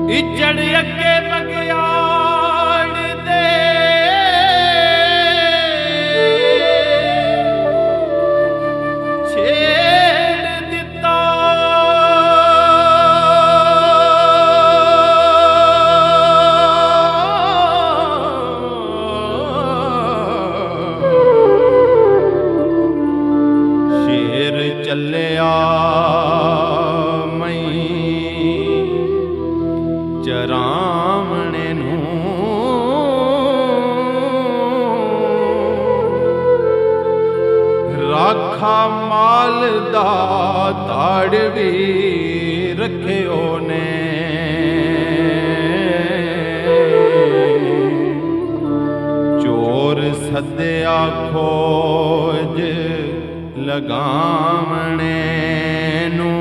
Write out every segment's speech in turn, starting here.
इजड़ अगे बगियाड़ दे छेड़ दिता। शेर चलिया चरावणे नूं राखा माल दा ताड़ भी रखियो ने। चोर सद्या खोज लगावणे नूं।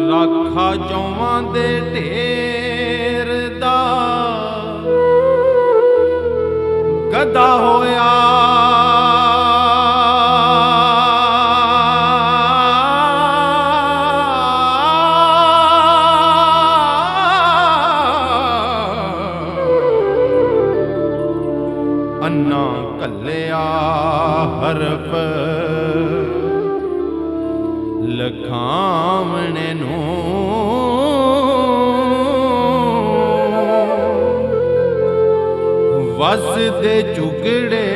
राखा जौवां दे ढेर दा गदा होया। अन्ना कल्लिया हरफ लखावणे नूं। वस दे चुगड़े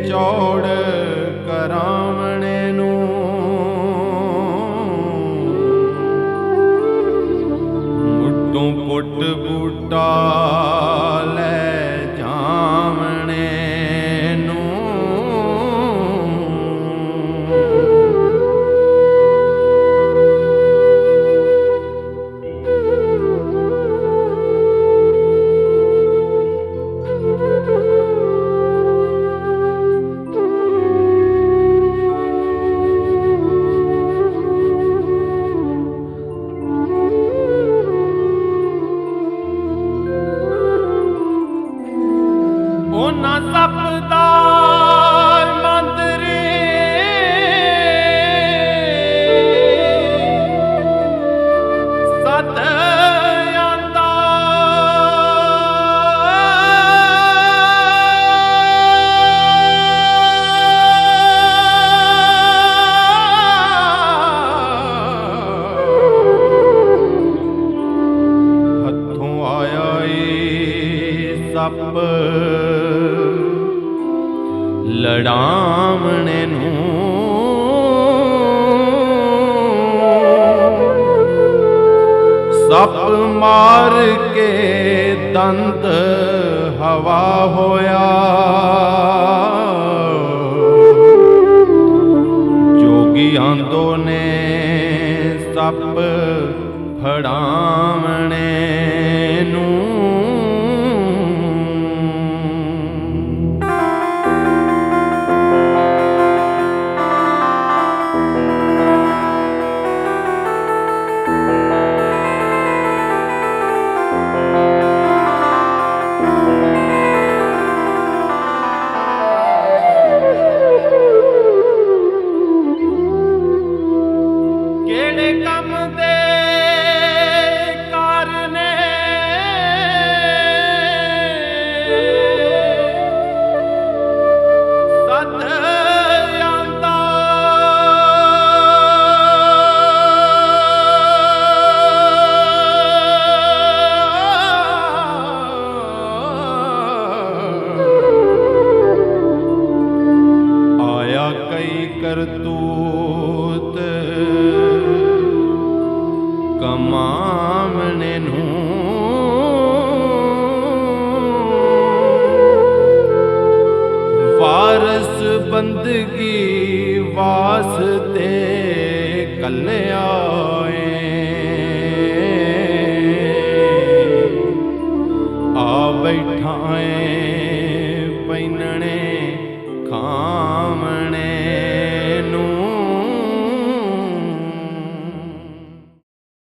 चौड़ करावणे नूं। मुड्डों पुट बूटा लै जावणे नूं। ना सपदा मंदरे सत आंदा। हथों आया सप लड़ावणे नूं। सप मार के दंत हवा होया। जोगी आंदो ने सप फड़ावणे नूं। करतूत कमावणे नूं। वारस बंदगी वास्ते कल्लिया आ बैठा है